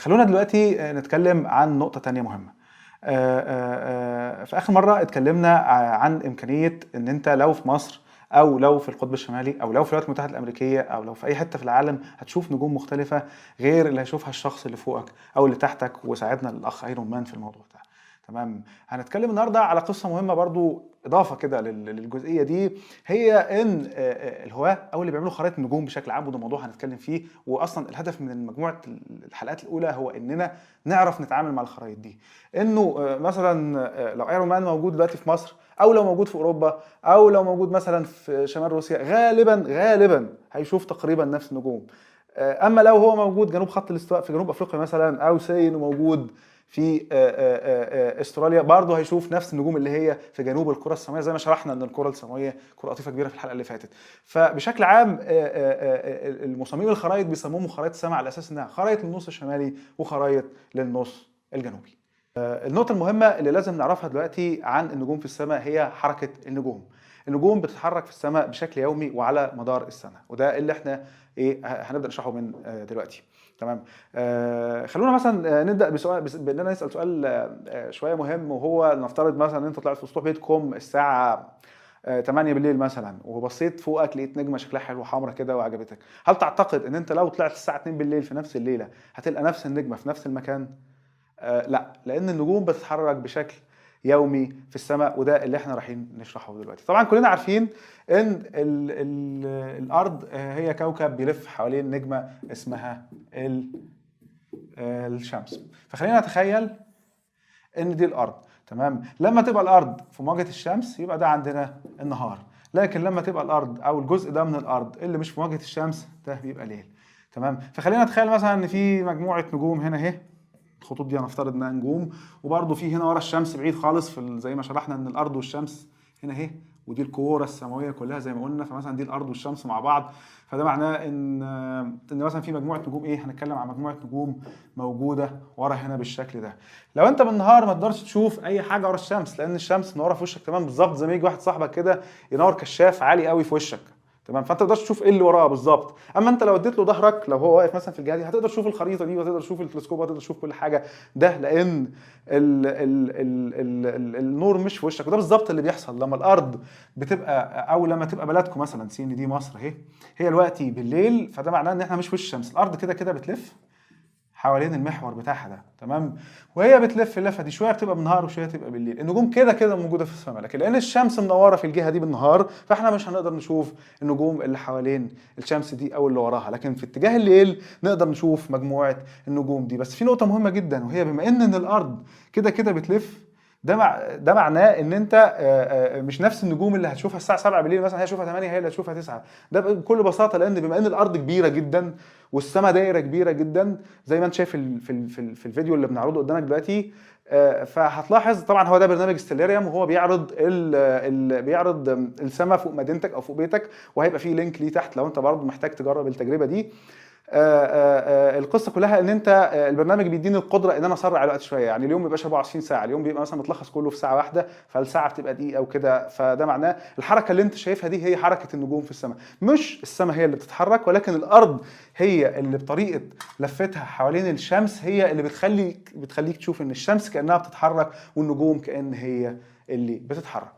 خلونا دلوقتي نتكلم عن نقطة تانية مهمة. في آخر مرة اتكلمنا عن إمكانية إن أنت لو في مصر أو لو في القطب الشمالي أو لو في الولايات المتحدة الأمريكية أو لو في أي حتة في العالم هتشوف نجوم مختلفة غير اللي هيشوفها الشخص اللي فوقك أو اللي تحتك، وساعدنا الأخ ايرون مان في الموضوع ده. تمام. هنتكلم النهارده على قصة مهمة برضو إضافة كده للجزئية دي، هي إن الهواة أو اللي بيعملوا خرائط النجوم بشكل عام، وده موضوع هنتكلم فيه. وأصلا الهدف من مجموعة الحلقات الأولى هو إننا نعرف نتعامل مع الخرائط دي. إنه مثلا لو ايرون مان موجود دلوقتي في مصر، أو لو موجود في أوروبا، أو لو موجود مثلا في شمال روسيا، غالبا هيشوف تقريبا نفس النجوم. أما لو هو موجود جنوب خط الاستواء في جنوب أفريقيا مثلا، أو إنه موجود في استراليا، برضه هيشوف نفس النجوم اللي هي في جنوب الكره السماويه، زي ما شرحنا ان الكره السماويه كره لطيفه كبيره في الحلقه اللي فاتت. فبشكل عام المصممين الخرائط بيسموهم خرائط السماء على اساس انها خرائط للنص الشمالي وخرائط للنص الجنوبي. النقطه المهمه اللي لازم نعرفها دلوقتي عن النجوم في السماء هي حركه النجوم. النجوم بتتحرك في السماء بشكل يومي وعلى مدار السنه، وده اللي احنا هنبدا نشرحه من دلوقتي. تمام. خلونا مثلا نبدا باننا نسال سؤال شويه مهم، وهو نفترض مثلا ان انت طلعت في سطوح بيتكم الساعه 8 بالليل مثلا، وبصيت فوقك لقيت نجمه شكلها حلو حمرا كده وعجبتك. هل تعتقد ان انت لو طلعت الساعه 2 بالليل في نفس الليله هتلقى نفس النجمه في نفس المكان؟ لا، لان النجوم بتتحرك بشكل يومي في السماء، وده اللي احنا رايحين نشرحه دلوقتي. طبعا كلنا عارفين ان الارض هي كوكب بيلف حوالين نجمه اسمها الشمس. فخلينا نتخيل ان دي الارض. تمام. لما تبقى الارض في مواجهه الشمس يبقى ده عندنا النهار، لكن لما تبقى الارض او الجزء ده من الارض اللي مش في مواجهه الشمس ده بيبقى ليل. تمام. فخلينا نتخيل مثلا ان في مجموعه نجوم هنا اهي، الخطوط دي هنفترض انها نجوم، وبرده في هنا ورا الشمس بعيد خالص زي ما شرحنا ان الارض والشمس هنا اهي، ودي الكوره السماويه كلها زي ما قلنا. فمثلا دي الارض والشمس مع بعض، فده معناه ان مثلا في مجموعه نجوم هنتكلم عن مجموعه نجوم موجوده ورا هنا بالشكل ده. لو انت بالنهار ما تقدرش تشوف اي حاجه ورا الشمس، لان الشمس منوره في وشك تمام بالظبط زي ما يجي واحد صاحبك كده ينور كشاف عالي قوي في وشك. تمام. فانت ما تقدرش تشوف ايه اللي وراه بالظبط. اما انت لو اديت له ظهرك، لو هو واقف مثلا في الجهه دي، هتقدر تشوف الخريطه دي، وهتقدر تشوف التلسكوب، وهتقدر تشوف كل حاجه. ده لان النور مش في وشك. وده بالظبط اللي بيحصل لما الارض بتبقى، او لما تبقى بلدكم مثلا سين دي مصر اهي، هي دلوقتي بالليل، فده معناه ان احنا مش في وش الشمس. الارض كده بتلف حوالين المحور بتاعها ده. تمام. وهي بتلف اللفه دي، شويه بتبقى بالنهار وشويه تبقى بالليل. النجوم كده موجوده في السماء، لكن لان الشمس منوره في الجهه دي بالنهار، فاحنا مش هنقدر نشوف النجوم اللي حوالين الشمس دي او اللي وراها، لكن في اتجاه الليل نقدر نشوف مجموعه النجوم دي. بس في نقطه مهمه جدا، وهي بما ان الارض كده بتلف، ده معناه ان انت مش نفس النجوم اللي هتشوفها الساعه 7 بالليل مثلا هي تشوفها 8، هي اللي هتشوفها 9. ده بكل بساطه لان بما ان الارض كبيره جدا والسماء دايره كبيره جدا زي ما انت شايف في الفيديو اللي بنعرضه قدامك دلوقتي. فهتلاحظ طبعا هو ده برنامج ستيلاريوم، وهو بيعرض بيعرض السماء فوق مدينتك او فوق بيتك، وهيبقى فيه لينك ليه تحت لو انت برضه محتاج تجرب التجربه دي. القصه كلها ان انت البرنامج بيديني القدره ان انا اسرع الوقت شويه. يعني اليوم ما بيبقاش 24 ساعه، اليوم بيبقى مثلا متلخص كله في ساعه واحده، فالساعه بتبقى دقيقه وكده. فده معناه الحركه اللي انت شايفها دي هي حركه النجوم في السماء، مش السماء هي اللي بتتحرك، ولكن الارض هي اللي بطريقه لفتها حوالين الشمس هي اللي بتخليك تشوف ان الشمس كانها بتتحرك والنجوم كان هي اللي بتتحرك.